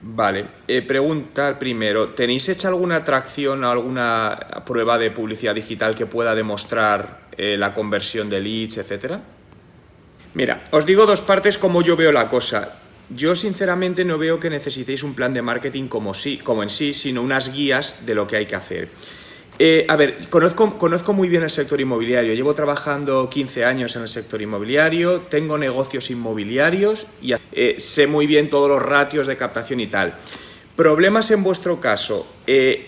Vale, pregunta primero, ¿tenéis hecha alguna tracción o alguna prueba de publicidad digital que pueda demostrar la conversión de leads, etcétera? Mira, os digo dos partes como yo veo la cosa. Yo sinceramente no veo que necesitéis un plan de marketing como en sí, sino unas guías de lo que hay que hacer. A ver, conozco muy bien el sector inmobiliario, llevo trabajando 15 años en el sector inmobiliario, tengo negocios inmobiliarios y sé muy bien todos los ratios de captación y tal. Problemas en vuestro caso.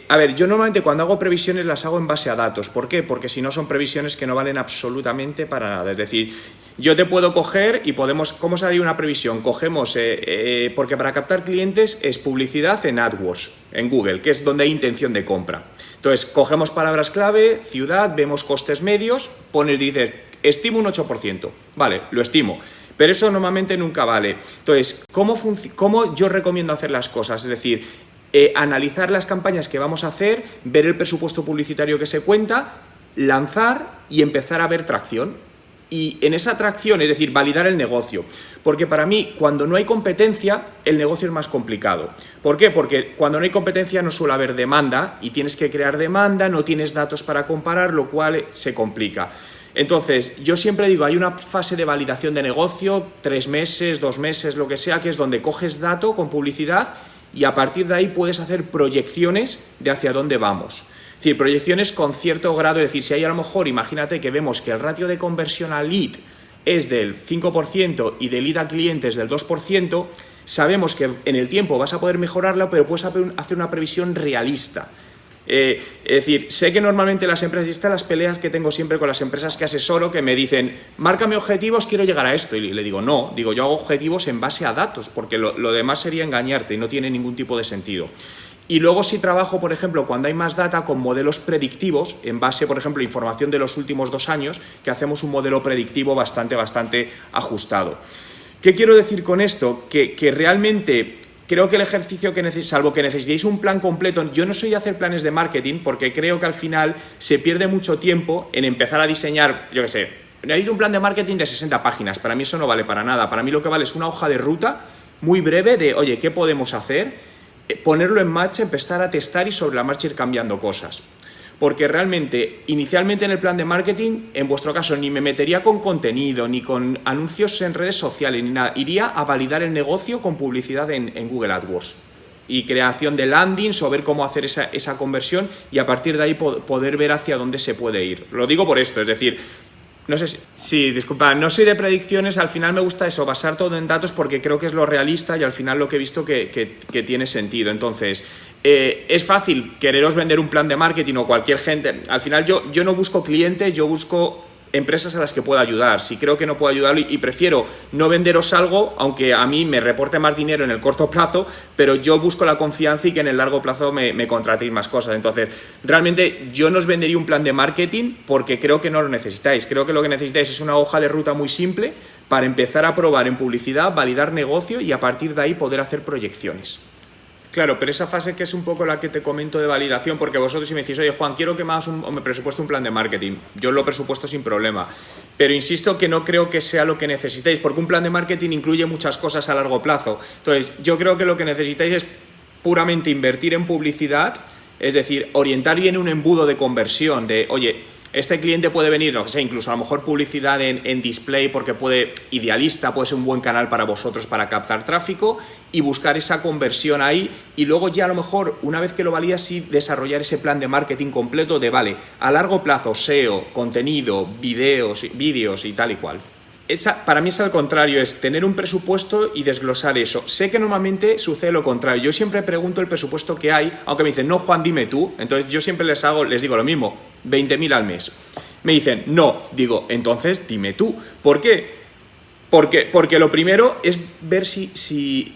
A ver, yo normalmente cuando hago previsiones las hago en base a datos. ¿Por qué? Porque si no son previsiones que no valen absolutamente para nada. Es decir, yo te puedo coger y podemos... ¿Cómo sería una previsión? Cogemos, porque para captar clientes es publicidad en AdWords, en Google, que es donde hay intención de compra. Entonces, cogemos palabras clave, ciudad, vemos costes medios, dices, estimo un 8%. Vale, lo estimo. Pero eso normalmente nunca vale. Entonces, ¿cómo yo recomiendo hacer las cosas? Es decir, analizar las campañas que vamos a hacer, ver el presupuesto publicitario que se cuenta, lanzar y empezar a ver tracción. Y en esa tracción, es decir, validar el negocio. Porque para mí, cuando no hay competencia, el negocio es más complicado. ¿Por qué? Porque cuando no hay competencia no suele haber demanda y tienes que crear demanda, no tienes datos para comparar, lo cual se complica. Entonces, yo siempre digo, hay una fase de validación de negocio, 3 meses, 2 meses, lo que sea, que es donde coges dato con publicidad y a partir de ahí puedes hacer proyecciones de hacia dónde vamos. Es decir, proyecciones con cierto grado, es decir, si hay a lo mejor, imagínate que vemos que el ratio de conversión a lead es del 5% y de lead a clientes del 2%, sabemos que en el tiempo vas a poder mejorarlo, pero puedes hacer una previsión realista. Es decir, sé que normalmente las empresas, y estas las peleas que tengo siempre con las empresas que asesoro, que me dicen, márcame objetivos, quiero llegar a esto, y le digo, no, yo hago objetivos en base a datos, porque lo demás sería engañarte y no tiene ningún tipo de sentido. Y luego si trabajo, por ejemplo, cuando hay más data con modelos predictivos, en base, por ejemplo, a información de los últimos 2 años, que hacemos un modelo predictivo bastante ajustado. ¿Qué quiero decir con esto? Que realmente creo que el ejercicio que salvo que necesitéis un plan completo, yo no soy de hacer planes de marketing porque creo que al final se pierde mucho tiempo en empezar a diseñar, yo qué sé, necesito un plan de marketing de 60 páginas, para mí eso no vale para nada, para mí lo que vale es una hoja de ruta muy breve de, oye, ¿qué podemos hacer? Ponerlo en marcha, empezar a testar y sobre la marcha ir cambiando cosas. Porque realmente, inicialmente en el plan de marketing, en vuestro caso, ni me metería con contenido, ni con anuncios en redes sociales, ni nada. Iría a validar el negocio con publicidad en Google AdWords. Y creación de landings o ver cómo hacer esa conversión y a partir de ahí poder ver hacia dónde se puede ir. Lo digo por esto, es decir, no sé si... Sí, disculpa, no soy de predicciones, al final me gusta eso, basar todo en datos porque creo que es lo realista y al final lo que he visto que tiene sentido. Entonces, es fácil quereros vender un plan de marketing o cualquier gente. Al final yo no busco clientes, yo busco empresas a las que pueda ayudar. Si creo que no puedo ayudarlo y prefiero no venderos algo, aunque a mí me reporte más dinero en el corto plazo, pero yo busco la confianza y que en el largo plazo me contratéis más cosas. Entonces, realmente yo no os vendería un plan de marketing porque creo que no lo necesitáis. Creo que lo que necesitáis es una hoja de ruta muy simple para empezar a probar en publicidad, validar negocio y a partir de ahí poder hacer proyecciones. Claro, pero esa fase que es un poco la que te comento de validación, porque vosotros si me decís, oye Juan, quiero que me presupuesto un plan de marketing, yo lo presupuesto sin problema, pero insisto que no creo que sea lo que necesitéis, porque un plan de marketing incluye muchas cosas a largo plazo. Entonces, yo creo que lo que necesitáis es puramente invertir en publicidad, es decir, orientar bien un embudo de conversión, de, oye, este cliente puede venir, no sé, incluso a lo mejor publicidad en display porque Idealista puede ser un buen canal para vosotros para captar tráfico y buscar esa conversión ahí y luego ya a lo mejor una vez que lo validas sí desarrollar ese plan de marketing completo de vale, a largo plazo SEO, contenido, vídeos y tal y cual. Para mí es al contrario, es tener un presupuesto y desglosar eso. Sé que normalmente sucede lo contrario. Yo siempre pregunto el presupuesto que hay, aunque me dicen, no, Juan, dime tú. Entonces yo siempre les digo lo mismo, 20.000 al mes. Me dicen, no, digo, entonces dime tú. ¿Por qué? Porque lo primero es ver si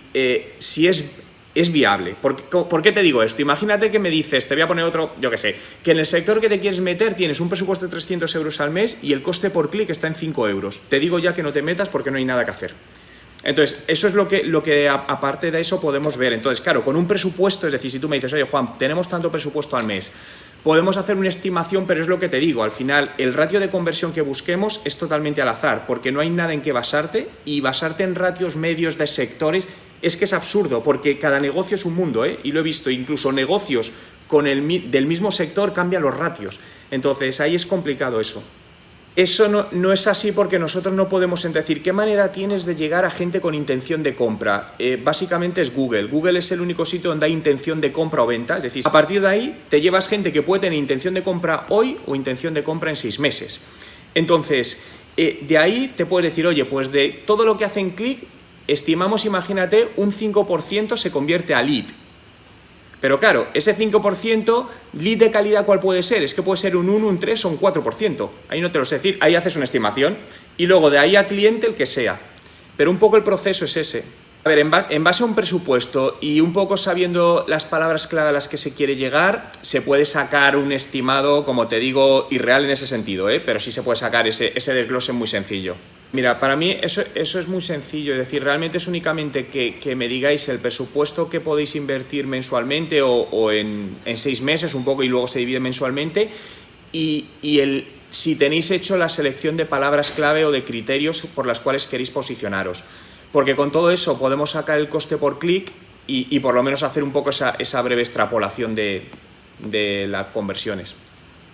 es viable. ¿Por qué te digo esto? Imagínate que me dices, te voy a poner otro, yo qué sé, que en el sector que te quieres meter tienes un presupuesto de 300 euros al mes y el coste por clic está en 5 euros. Te digo ya que no te metas porque no hay nada que hacer. Entonces, eso es lo que aparte de eso podemos ver. Entonces, claro, con un presupuesto, es decir, si tú me dices, oye Juan, tenemos tanto presupuesto al mes, podemos hacer una estimación, pero es lo que te digo, al final el ratio de conversión que busquemos es totalmente al azar, porque no hay nada en qué basarte y basarte en ratios medios de sectores es que es absurdo, porque cada negocio es un mundo, ¿eh? Y lo he visto, incluso negocios del mismo sector cambian los ratios. Entonces, ahí es complicado eso. Eso no es así porque nosotros no podemos decir qué manera tienes de llegar a gente con intención de compra. Básicamente es Google. Google es el único sitio donde hay intención de compra o venta. Es decir, a partir de ahí te llevas gente que puede tener intención de compra hoy o intención de compra en 6 meses. Entonces, de ahí te puedes decir, oye, pues de todo lo que hacen clic, estimamos, imagínate, un 5% se convierte a lead. Pero claro, ese 5%, lead de calidad, ¿cuál puede ser? Es que puede ser un 1, un 3 o un 4%. Ahí no te lo sé decir, ahí haces una estimación y luego de ahí a cliente el que sea. Pero un poco el proceso es ese. A ver, en base a un presupuesto y un poco sabiendo las palabras clave a las que se quiere llegar, se puede sacar un estimado, como te digo, irreal en ese sentido, pero sí se puede sacar ese desglose muy sencillo. Mira, para mí eso es muy sencillo, es decir, realmente es únicamente que me digáis el presupuesto que podéis invertir mensualmente o en 6 meses un poco y luego se divide mensualmente y si tenéis hecho la selección de palabras clave o de criterios por las cuales queréis posicionaros. Porque con todo eso podemos sacar el coste por clic y por lo menos hacer un poco esa breve extrapolación de las conversiones.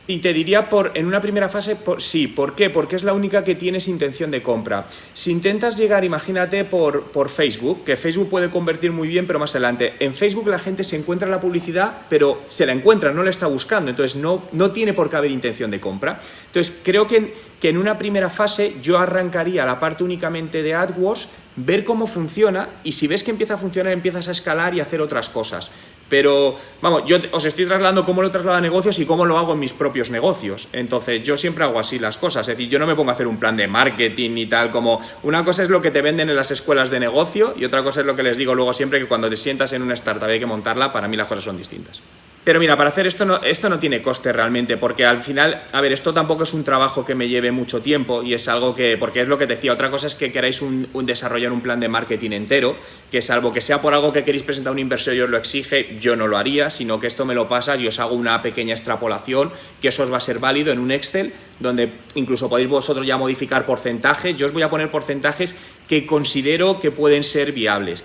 Y te diría en una primera fase, sí. ¿Por qué? Porque es la única que tienes intención de compra. Si intentas llegar, imagínate, por Facebook, que Facebook puede convertir muy bien, pero más adelante. En Facebook la gente se encuentra la publicidad, pero se la encuentra, no la está buscando. Entonces no tiene por qué haber intención de compra. Entonces creo que en una primera fase yo arrancaría la parte únicamente de AdWords, ver cómo funciona y si ves que empieza a funcionar empiezas a escalar y a hacer otras cosas. Pero, vamos, yo os estoy trasladando cómo lo traslado a negocios y cómo lo hago en mis propios negocios. Entonces, yo siempre hago así las cosas. Es decir, yo no me pongo a hacer un plan de marketing ni tal, como una cosa es lo que te venden en las escuelas de negocio y otra cosa es lo que les digo luego siempre, que cuando te sientas en una startup y hay que montarla, para mí las cosas son distintas. Pero mira, para hacer esto no tiene coste realmente, porque al final, a ver, esto tampoco es un trabajo que me lleve mucho tiempo y es algo porque es lo que te decía, otra cosa es que queráis desarrollar un plan de marketing entero, que salvo que sea por algo que queréis presentar a un inversor y os lo exige, yo no lo haría, sino que esto me lo pasas y os hago una pequeña extrapolación, que eso os va a ser válido en un Excel, donde incluso podéis vosotros ya modificar porcentajes. Yo os voy a poner porcentajes que considero que pueden ser viables,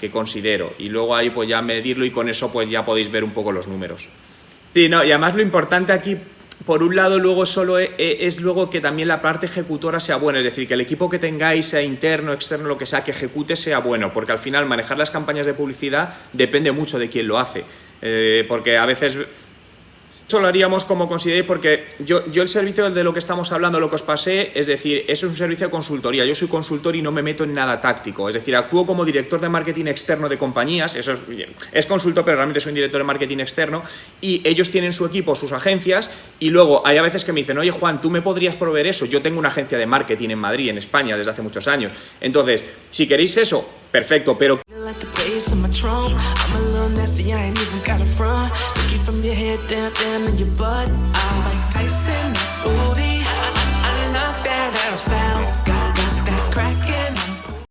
y luego ahí pues ya medirlo y con eso pues ya podéis ver un poco los números. Sí, no, y además lo importante aquí, por un lado, luego solo es luego que también la parte ejecutora sea buena, es decir, que el equipo que tengáis, sea interno, externo, lo que sea, que ejecute sea bueno, porque al final manejar las campañas de publicidad depende mucho de quién lo hace, porque a veces solo haríamos como consideréis, porque yo el servicio de lo que estamos hablando, lo que os pasé, es decir, eso es un servicio de consultoría. Yo soy consultor y no me meto en nada táctico, es decir, actúo como director de marketing externo de compañías. Eso es consultor, pero realmente soy un director de marketing externo y ellos tienen su equipo, sus agencias, y luego hay a veces que me dicen, oye Juan, ¿tú me podrías proveer eso? Yo tengo una agencia de marketing en Madrid, en España, desde hace muchos años. Entonces, si queréis eso, perfecto, pero I'm a little nasty, I ain't even got a front. Looking from your head down to your butt.